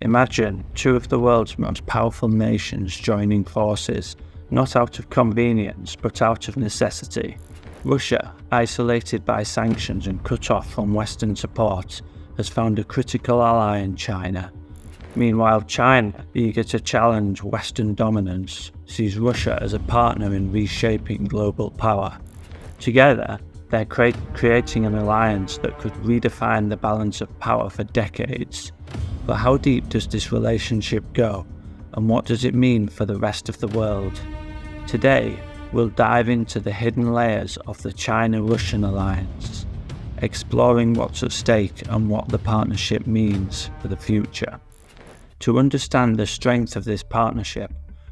Imagine two of the world's most powerful nations joining forces, not out of convenience but out of necessity. Russia, isolated by sanctions and cut off from Western support, has found a critical ally in China. Meanwhile, China, eager to challenge Western dominance, sees Russia as a partner in reshaping global power. Together, they're creating an alliance that could redefine the balance of power for decades. But how deep does this relationship go, and what does it mean for the rest of the world? Today, we'll dive into the hidden layers of the China-Russian alliance, exploring what's at stake and what the partnership means for the future. To understand the strength of this partnership,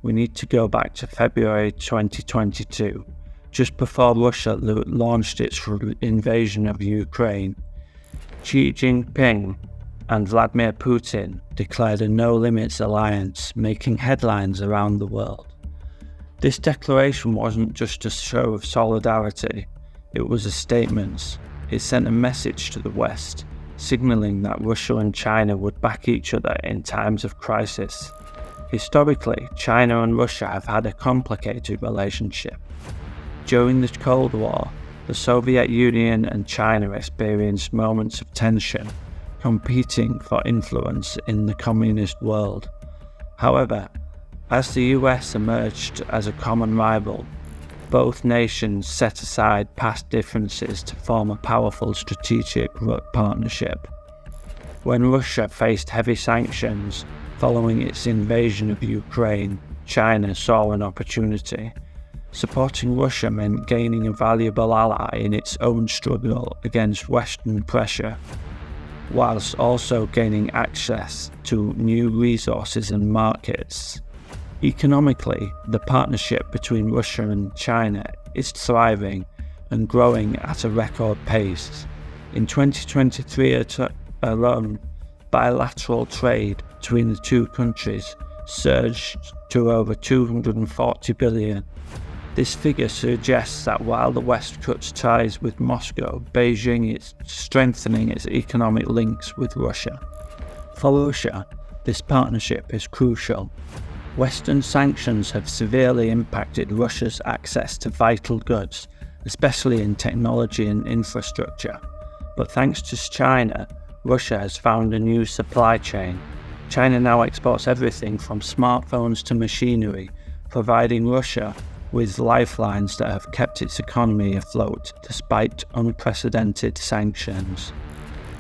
we need to go back to February 2022, just before Russia launched its invasion of Ukraine. Xi Jinping and Vladimir Putin declared a no-limits alliance, making headlines around the world. This declaration wasn't just a show of solidarity, it was a statement. It sent a message to the West, signalling that Russia and China would back each other in times of crisis. Historically, China and Russia have had a complicated relationship. During the Cold War, the Soviet Union and China experienced moments of tension, competing for influence in the communist world. However, as the US emerged as a common rival, both nations set aside past differences to form a powerful strategic partnership. When Russia faced heavy sanctions following its invasion of Ukraine, China saw an opportunity. Supporting Russia meant gaining a valuable ally in its own struggle against Western pressure, whilst also gaining access to new resources and markets. Economically, the partnership between Russia and China is thriving and growing at a record pace. In 2023 alone, bilateral trade between the two countries surged to over $240 billion. This figure suggests that while the West cuts ties with Moscow, Beijing is strengthening its economic links with Russia. For Russia, this partnership is crucial. Western sanctions have severely impacted Russia's access to vital goods, especially in technology and infrastructure. But thanks to China, Russia has found a new supply chain. China now exports everything from smartphones to machinery, providing Russia with lifelines that have kept its economy afloat despite unprecedented sanctions.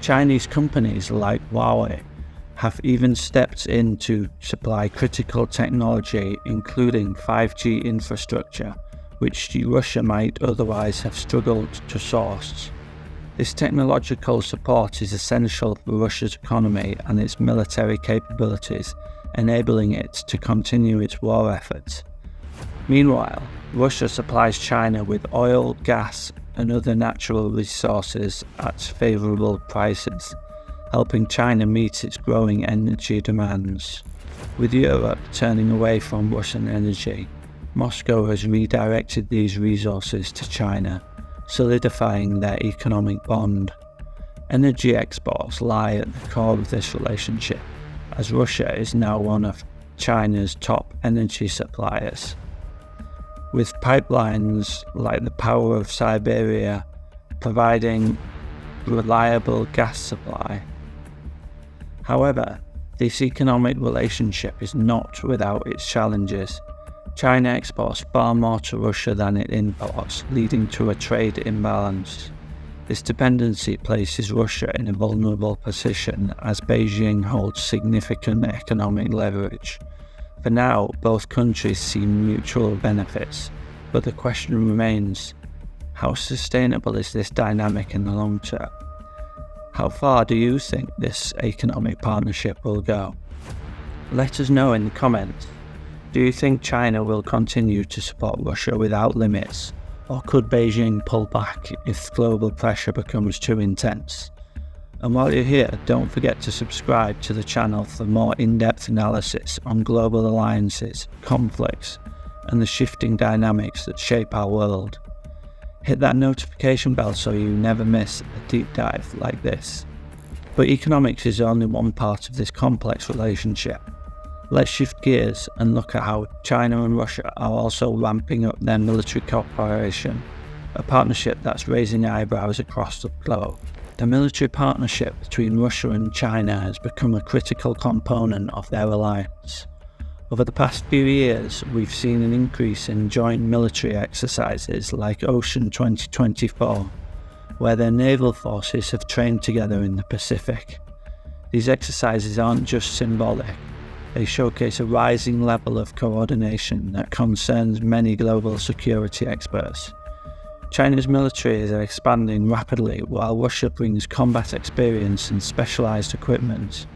Chinese companies like Huawei have even stepped in to supply critical technology, including 5G infrastructure, which Russia might otherwise have struggled to source. This technological support is essential for Russia's economy and its military capabilities, enabling it to continue its war efforts. Meanwhile, Russia supplies China with oil, gas, and other natural resources at favourable prices, helping China meet its growing energy demands. With Europe turning away from Russian energy, Moscow has redirected these resources to China, solidifying their economic bond. Energy exports lie at the core of this relationship, as Russia is now one of China's top energy suppliers, with pipelines like the Power of Siberia providing reliable gas supply. However, this economic relationship is not without its challenges. China exports far more to Russia than it imports, leading to a trade imbalance. This dependency places Russia in a vulnerable position as Beijing holds significant economic leverage. For now, both countries see mutual benefits, but the question remains, how sustainable is this dynamic in the long term? How far do you think this economic partnership will go? Let us know in the comments. Do you think China will continue to support Russia without limits, or could Beijing pull back if global pressure becomes too intense? And while you're here, don't forget to subscribe to the channel for more in-depth analysis on global alliances, conflicts, and the shifting dynamics that shape our world. Hit that notification bell so you never miss a deep dive like this. But economics is only one part of this complex relationship. Let's shift gears and look at how China and Russia are also ramping up their military cooperation, a partnership that's raising eyebrows across the globe. The military partnership between Russia and China has become a critical component of their alliance. Over the past few years, we've seen an increase in joint military exercises like Ocean 2024, where their naval forces have trained together in the Pacific. These exercises aren't just symbolic, they showcase a rising level of coordination that concerns many global security experts. China's military is expanding rapidly while Russia brings combat experience and specialised equipment.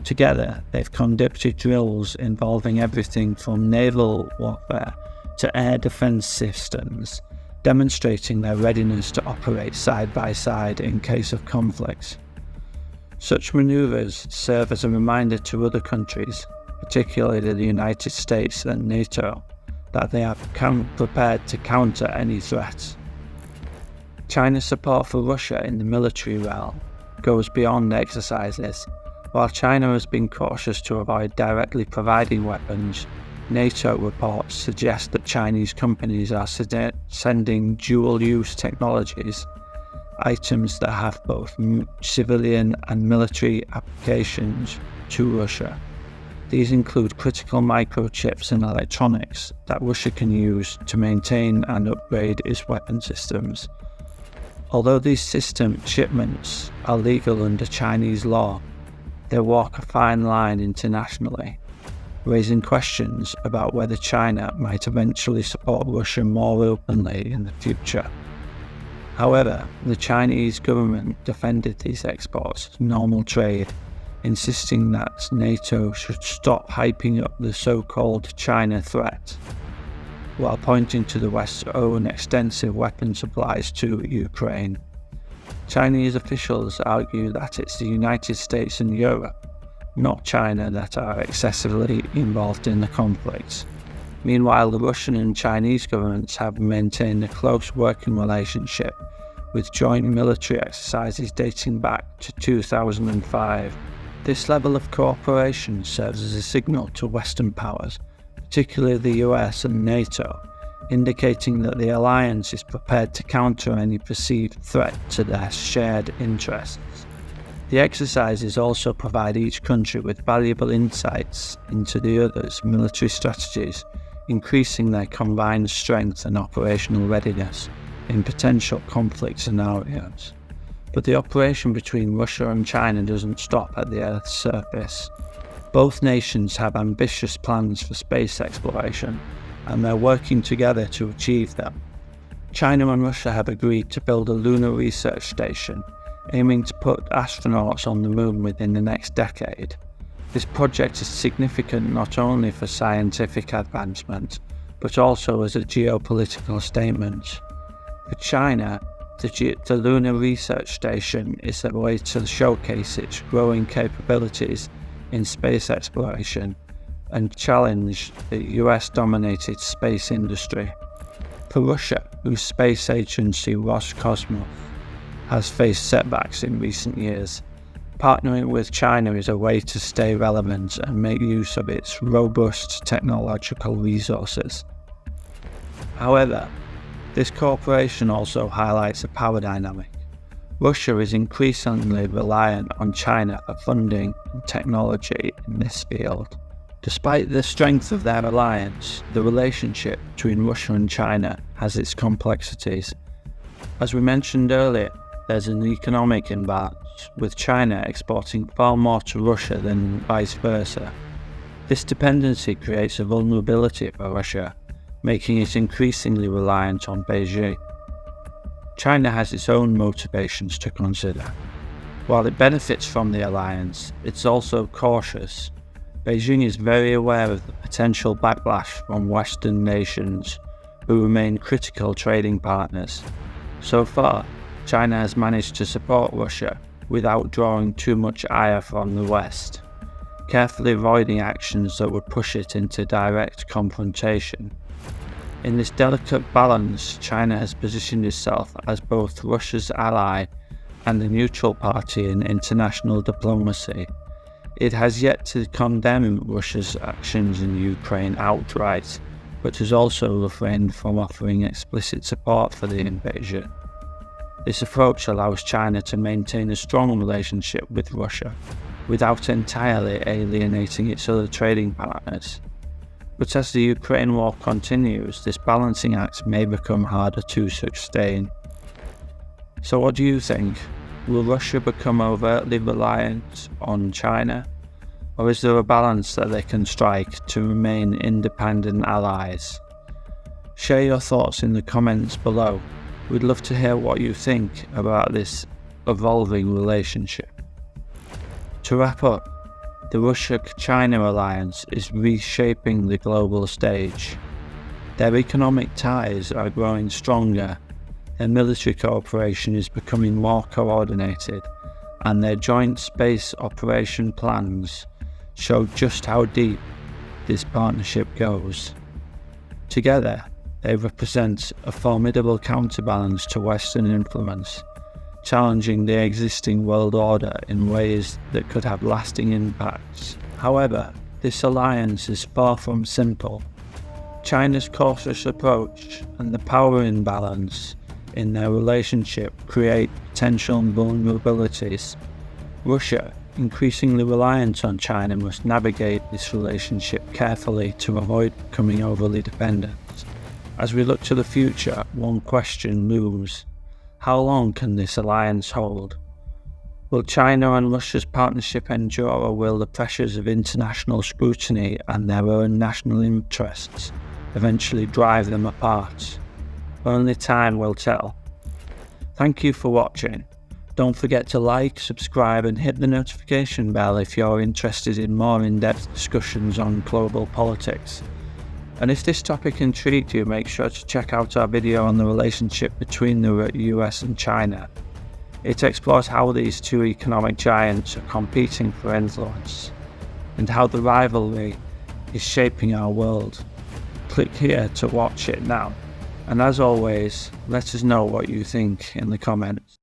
Together, they've conducted drills involving everything from naval warfare to air defence systems, demonstrating their readiness to operate side by side in case of conflict. Such manoeuvres serve as a reminder to other countries, particularly the United States and NATO, that they are prepared to counter any threat. China's support for Russia in the military realm goes beyond exercises. While China has been cautious to avoid directly providing weapons, NATO reports suggest that Chinese companies are sending dual-use technologies, items that have both civilian and military applications, to Russia. These include critical microchips and electronics that Russia can use to maintain and upgrade its weapon systems. Although these system shipments are legal under Chinese law, they walk a fine line internationally, raising questions about whether China might eventually support Russia more openly in the future. However, the Chinese government defended these exports as normal trade, insisting that NATO should stop hyping up the so-called China threat, while pointing to the West's own extensive weapon supplies to Ukraine. Chinese officials argue that it's the United States and Europe, not China, that are excessively involved in the conflict. Meanwhile, the Russian and Chinese governments have maintained a close working relationship, with joint military exercises dating back to 2005. This level of cooperation serves as a signal to Western powers, particularly the US and NATO, indicating that the alliance is prepared to counter any perceived threat to their shared interests. The exercises also provide each country with valuable insights into the other's military strategies, increasing their combined strength and operational readiness in potential conflict scenarios. But the operation between Russia and China doesn't stop at the Earth's surface. Both nations have ambitious plans for space exploration, and they're working together to achieve them. China and Russia have agreed to build a lunar research station, aiming to put astronauts on the moon within the next decade. This project is significant not only for scientific advancement, but also as a geopolitical statement. For China, the Lunar Research Station is a way to showcase its growing capabilities in space exploration and challenge the US-dominated space industry. For Russia, whose space agency Roscosmos has faced setbacks in recent years, partnering with China is a way to stay relevant and make use of its robust technological resources. However, this cooperation also highlights a power dynamic. Russia is increasingly reliant on China for funding and technology in this field. Despite the strength of their alliance, the relationship between Russia and China has its complexities. As we mentioned earlier, there's an economic imbalance, with China exporting far more to Russia than vice versa. This dependency creates a vulnerability for Russia, making it increasingly reliant on Beijing. China has its own motivations to consider. While it benefits from the alliance, it's also cautious. Beijing is very aware of the potential backlash from Western nations, who remain critical trading partners. So far, China has managed to support Russia without drawing too much ire from the West, carefully avoiding actions that would push it into direct confrontation. In this delicate balance, China has positioned itself as both Russia's ally and a neutral party in international diplomacy, it has yet to condemn Russia's actions in Ukraine outright, but has also refrained from offering explicit support for the invasion. This approach allows China to maintain a strong relationship with Russia without entirely alienating its other trading partners. But as the Ukraine war continues, this balancing act may become harder to sustain. So what do you think? Will Russia become overtly reliant on China? Or is there a balance that they can strike to remain independent allies? Share your thoughts in the comments below. We'd love to hear what you think about this evolving relationship. To wrap up, the Russia-China alliance is reshaping the global stage. Their economic ties are growing stronger, their military cooperation is becoming more coordinated, and their joint space operation plans show just how deep this partnership goes. Together, they represent a formidable counterbalance to Western influence, challenging the existing world order in ways that could have lasting impacts. However, this alliance is far from simple. China's cautious approach and the power imbalance in their relationship create potential vulnerabilities. Russia, increasingly reliant on China, must navigate this relationship carefully to avoid becoming overly dependent. As we look to the future, one question looms: how long can this alliance hold? Will China and Russia's partnership endure, or will the pressures of international scrutiny and their own national interests eventually drive them apart? Only time will tell. Thank you for watching. Don't forget to like, subscribe and hit the notification bell if you're interested in more in-depth discussions on global politics. And if this topic intrigued you, make sure to check out our video on the relationship between the US and China. It explores how these two economic giants are competing for influence, and how the rivalry is shaping our world. Click here to watch it now. And as always, let us know what you think in the comments.